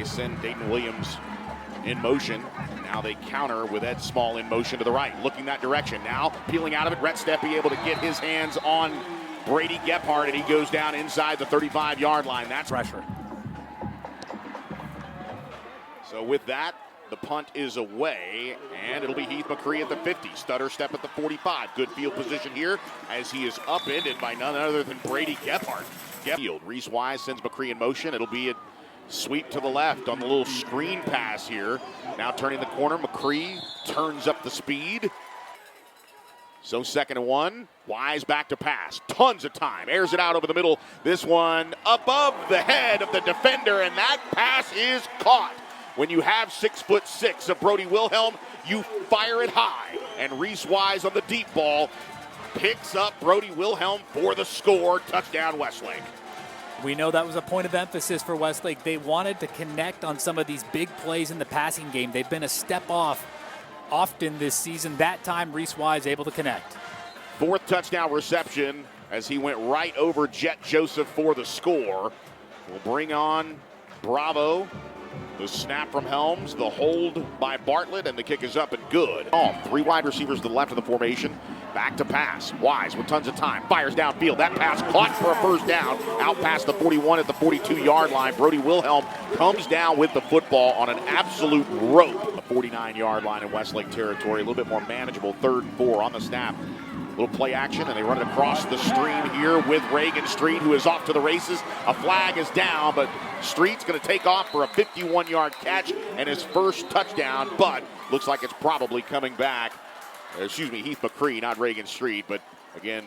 send Dayton Williams in motion. Now they counter with Ed Small in motion to the right, looking that direction. Now peeling out of it, Rhett Steppe able to get his hands on Brady Gephardt, and he goes down inside the 35-yard line. That's pressure. So with that, the punt is away, and it'll be Heath McCree at the 50. Stutter step at the 45. Good field position here as he is upended by none other than Brady Gephardt. Reese Wise sends McCree in motion. It'll be a sweep to the left on the little screen pass here. Now turning the corner, McCree turns up the speed. So 2nd and 1, Wise back to pass. Tons of time, airs it out over the middle. This one above the head of the defender, and that pass is caught. When you have 6'6" of Brody Wilhelm, you fire it high. And Reese Wise on the deep ball picks up Brody Wilhelm for the score. Touchdown, Westlake. We know that was a point of emphasis for Westlake. They wanted to connect on some of these big plays in the passing game. They've been a step off often this season. That time, Reese Wise able to connect. 4th touchdown reception as he went right over Jet Joseph for the score. We'll bring on Bravo. The snap from Helms, the hold by Bartlett, and the kick is up and good. 3 wide receivers to the left of the formation. Back to pass. Wise with tons of time. Fires downfield. That pass caught for a first down. Out past the 41 at the 42-yard line. Brody Wilhelm comes down with the football on an absolute rope. The 49-yard line in Westlake territory. A little bit more manageable. 3rd and 4 on the snap. Little play action, and they run it across the stream here with Reagan Street, who is off to the races. A flag is down, but Street's going to take off for a 51-yard catch and his first touchdown, but looks like it's probably coming back. Heath McCree, not Reagan Street, but again,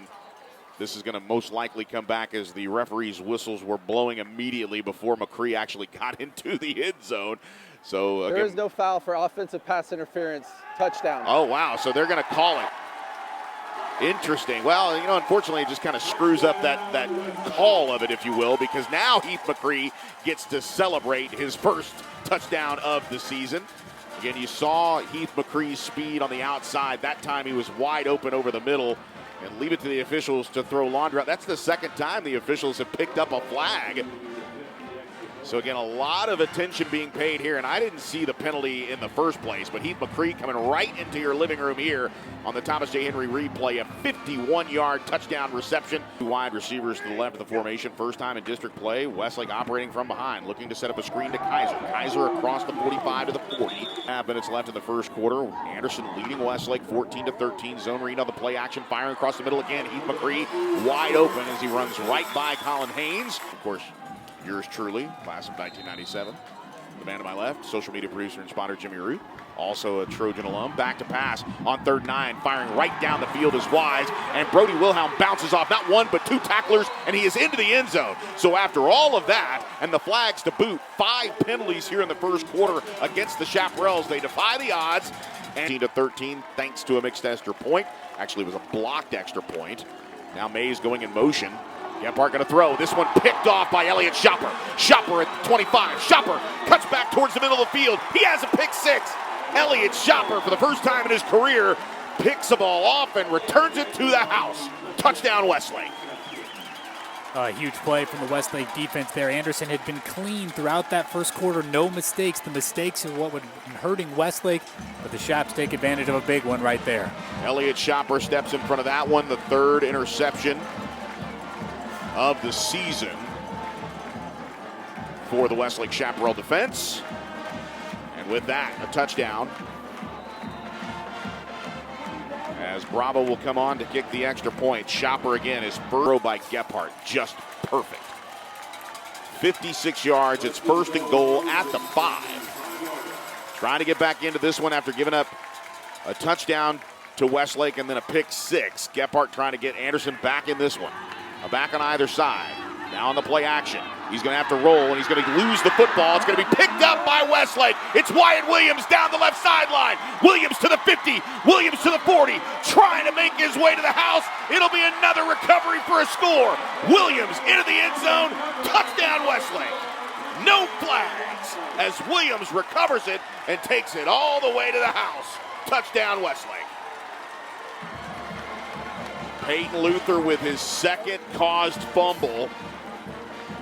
this is going to most likely come back as the referee's whistles were blowing immediately before McCree actually got into the end zone. So again, there is no foul for offensive pass interference. Touchdown. Oh, wow. So they're going to call it. Interesting. Well, unfortunately, it just kind of screws up that call of it, if you will, because now Heath McCree gets to celebrate his first touchdown of the season. Again, you saw Heath McCree's speed on the outside. That time he was wide open over the middle, and leave it to the officials to throw laundry out. That's the 2nd time the officials have picked up a flag. So again, a lot of attention being paid here, and I didn't see the penalty in the first place, but Heath McCree coming right into your living room here on the Thomas J. Henry replay, a 51-yard touchdown reception. 2 wide receivers to the left of the formation, first time in district play. Westlake operating from behind, looking to set up a screen to Kaiser. Kaiser across the 45 to the 40. 5 minutes left in the first quarter. Anderson leading Westlake 14-13. Zone read on the play action, firing across the middle again. Heath McCree wide open as he runs right by Colin Haynes. Of course, yours truly, class of 1997. The man to my left, social media producer and spotter Jimmy Root. Also a Trojan alum. Back to pass on 3rd and 9. Firing right down the field is Wise. And Brody Wilhelm bounces off not 1 but 2 tacklers, and he is into the end zone. So after all of that, and the flags to boot, 5 penalties here in the first quarter against the Chaparrals. They defy the odds. And 13 thanks to a mixed extra point. Actually, it was a blocked extra point. Now Mays going in motion. Gephardt going to throw. This one picked off by Elliott Shopper. Shopper at 25. Shopper cuts back towards the middle of the field. He has a pick 6. Elliott Shopper, for the first time in his career, picks a ball off and returns it to the house. Touchdown, Westlake. A huge play from the Westlake defense there. Anderson had been clean throughout that first quarter. No mistakes. The mistakes are what would be hurting Westlake, but the Chaps take advantage of a big one right there. Elliott Shopper steps in front of that one, the 3rd interception of the season for the Westlake Chaparral defense. And with that, a touchdown. As Bravo will come on to kick the extra point. Shopper again is first throw by Gephardt. Just perfect. 56 yards. It's 1st and goal at the 5. Trying to get back into this one after giving up a touchdown to Westlake and then a pick 6. Gephardt trying to get Anderson back in this one. A back on either side. Now on the play action. He's going to have to roll, and he's going to lose the football. It's going to be picked up by Westlake. It's Wyatt Williams down the left sideline. Williams to the 50. Williams to the 40. Trying to make his way to the house. It'll be another recovery for a score. Williams into the end zone. Touchdown, Westlake. No flags as Williams recovers it and takes it all the way to the house. Touchdown, Westlake. Peyton Luther with his 2nd caused fumble.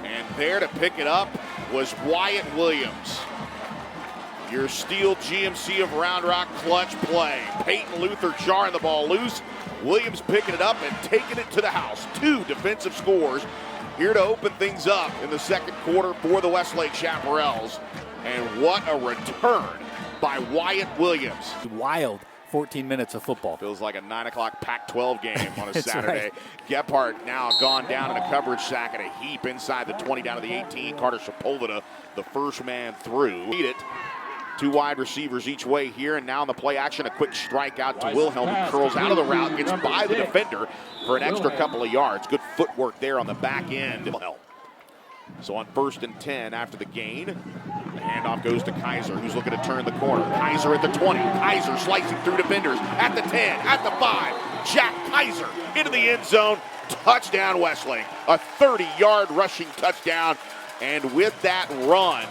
And there to pick it up was Wyatt Williams. Your Steel GMC of Round Rock clutch play. Peyton Luther jarring the ball loose. Williams picking it up and taking it to the house. 2 defensive scores here to open things up in the second quarter for the Westlake Chaparrals. And what a return by Wyatt Williams. Wild 14 minutes of football. Feels like a 9 o'clock Pac-12 game on a That's Saturday. right. Gephardt now gone down in a coverage sack at a heap inside the 20 down to the 18. Carter Sepulveda, the first man through. Beat it. 2 wide receivers each way here, and now in the play action, a quick strike out to Wilhelm, who curls out of the route, gets by the defender for an extra couple of yards. Good footwork there on the back end. So on 1st and 10 after the gain, the handoff goes to Kaiser, who's looking to turn the corner. Kaiser at the 20. Kaiser slicing through defenders at the 10, at the 5. Jack Kaiser into the end zone. Touchdown Westlake. A 30-yard rushing touchdown. And with that run,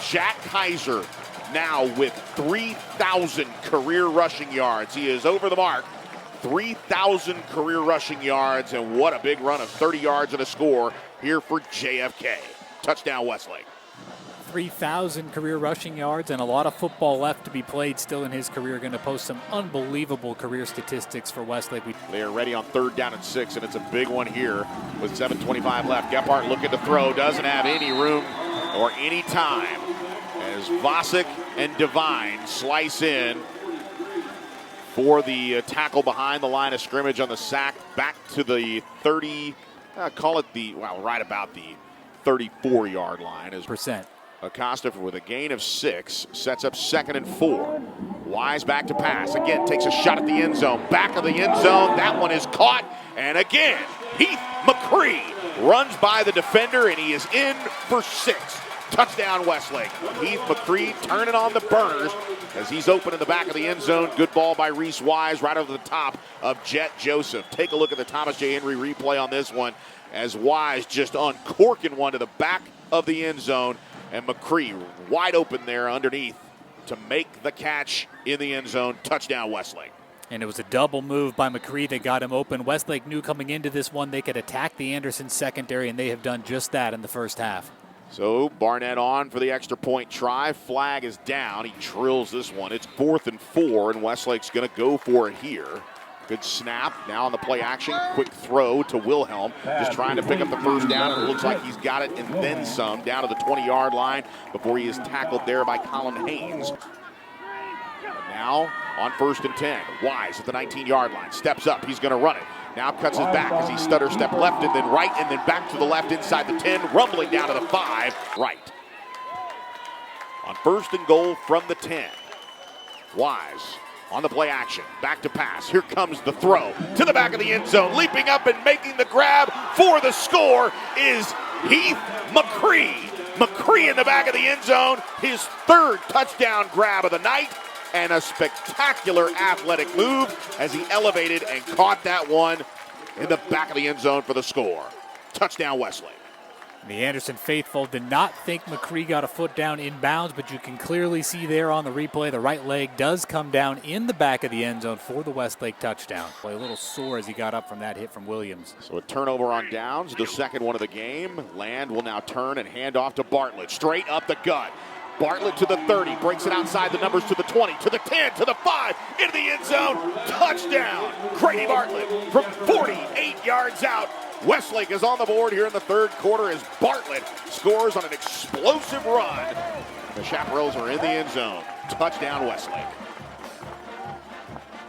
Jack Kaiser now with 3,000 career rushing yards. He is over the mark. 3,000 career rushing yards, and what a big run of 30 yards and a score here for JFK. Touchdown Westlake. 3,000 career rushing yards and a lot of football left to be played still in his career. Going to post some unbelievable career statistics for Westlake. They are ready on 3rd down and 6, and it's a big one here with 7:25 left. Gephardt looking to throw, doesn't have any room or any time as Vosick and Devine slice in for the tackle behind the line of scrimmage on the sack back to the 30, right about the 34-yard line. As percent. Acosta with a gain of 6 sets up 2nd and 4. Wise back to pass. Again, takes a shot at the end zone. Back of the end zone. That one is caught. And again, Heath McCree runs by the defender, and he is in for 6. Touchdown Westlake. Heath McCree turning on the burners as he's open in the back of the end zone. Good ball by Reese Wise right over the top of Jet Joseph. Take a look at the Thomas J. Henry replay on this one as Wise just uncorking one to the back of the end zone, and McCree wide open there underneath to make the catch in the end zone. Touchdown Westlake. And it was a double move by McCree that got him open. Westlake knew coming into this one they could attack the Anderson secondary, and they have done just that in the first half. So Barnett on for the extra point try. Flag is down. He drills this one. It's 4th and 4, and Westlake's going to go for it here. Good snap. Now on the play action. Quick throw to Wilhelm. Just trying to pick up the first down. It looks like he's got it and then some down to the 20-yard line before he is tackled there by Colin Haynes. Now on 1st and 10. Wise at the 19-yard line. Steps up. He's going to run it. Now cuts his back as he stutter step left and then right and then back to the left inside the 10, rumbling down to the 5, right. On 1st and goal from the 10. Wise on the play action, back to pass. Here comes the throw to the back of the end zone. Leaping up and making the grab for the score is Heath McCree. McCree in the back of the end zone, his 3rd touchdown grab of the night. And a spectacular athletic move as he elevated and caught that one in the back of the end zone for the score. Touchdown Westlake. The Anderson faithful did not think McCree got a foot down in bounds, but you can clearly see there on the replay the right leg does come down in the back of the end zone for the Westlake touchdown. A little sore as he got up from that hit from Williams. So a turnover on downs, the 2nd one of the game. Land will now turn and hand off to Bartlett. Straight up the gut. Bartlett to the 30, breaks it outside the numbers to the 20, to the 10, to the 5, into the end zone. Touchdown, Grady Bartlett from 48 yards out. Westlake is on the board here in the 3rd quarter as Bartlett scores on an explosive run. The Chaparrals are in the end zone. Touchdown Westlake.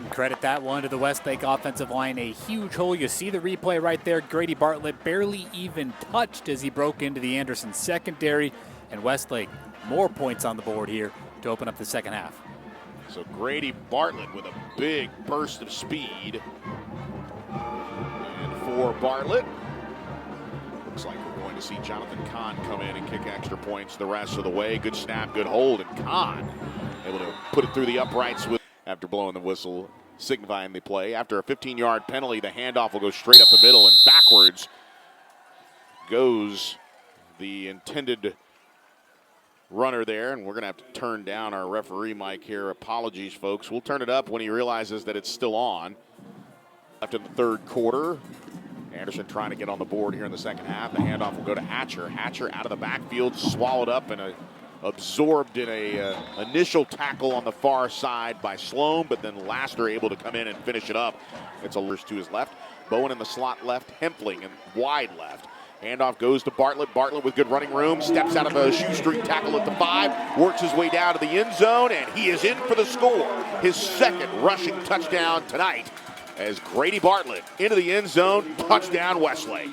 Credit that one to the Westlake offensive line. A huge hole. You see the replay right there. Grady Bartlett barely even touched as he broke into the Anderson secondary. And Westlake, more points on the board here to open up the second half. So Grady Bartlett with a big burst of speed. And for Bartlett, looks like we're going to see Jonathan Kahn come in and kick extra points the rest of the way. Good snap, good hold, and Kahn able to put it through the uprights after blowing the whistle, signifying the play. After a 15-yard penalty, the handoff will go straight up the middle, and backwards goes the intended runner there, and we're going to have to turn down our referee mic here. Apologies, folks. We'll turn it up when he realizes that it's still on. Left in the 3rd quarter, Anderson trying to get on the board here in the second half. The handoff will go to Hatcher. Hatcher out of the backfield, swallowed up and absorbed in a initial tackle on the far side by Sloan, but then Laster able to come in and finish it up. It's a lurch to his left. Bowen in the slot left, Hempling in wide left. Handoff goes to Bartlett. Bartlett with good running room, steps out of a shoestring tackle at the 5, works his way down to the end zone, and he is in for the score. His second rushing touchdown tonight as Grady Bartlett into the end zone, touchdown Westlake.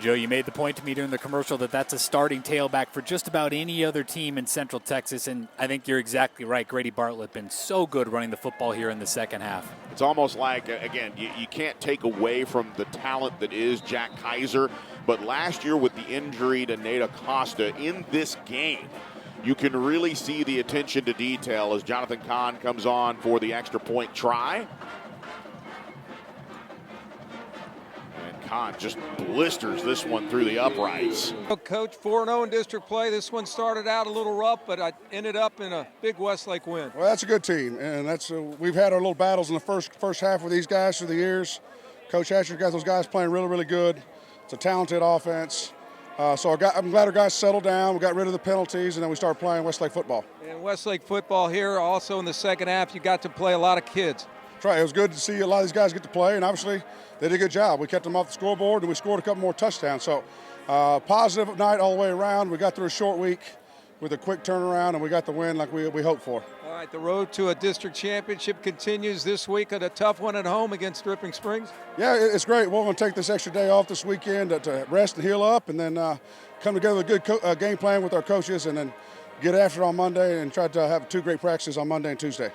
Joe, you made the point to me during the commercial that that's a starting tailback for just about any other team in Central Texas, and I think you're exactly right. Grady Bartlett been so good running the football here in the second half. It's almost like, again, you can't take away from the talent that is Jack Kaiser, but last year with the injury to Nate Acosta in this game, you can really see the attention to detail as Jonathan Kahn comes on for the extra point try. Kahn just blisters this one through the uprights. Coach, 4-0 in district play. This one started out a little rough, but I ended up in a big Westlake win. Well, that's a good team, and that's we've had our little battles in the first half with these guys through the years. Coach Asher's got those guys playing really, really good. It's a talented offense. So I'm glad our guys settled down. We got rid of the penalties, and then we started playing Westlake football. And Westlake football here, also in the second half, you got to play a lot of kids. That's right. It was good to see a lot of these guys get to play, and obviously they did a good job. We kept them off the scoreboard, and we scored a couple more touchdowns. So positive night all the way around. We got through a short week with a quick turnaround, and we got the win like we hoped for. All right, the road to a district championship continues this week at a tough one at home against Dripping Springs. Yeah, it's great. We're going to take this extra day off this weekend to rest and heal up, and then come together with a good game plan with our coaches, and then get after it on Monday and try to have 2 great practices on Monday and Tuesday.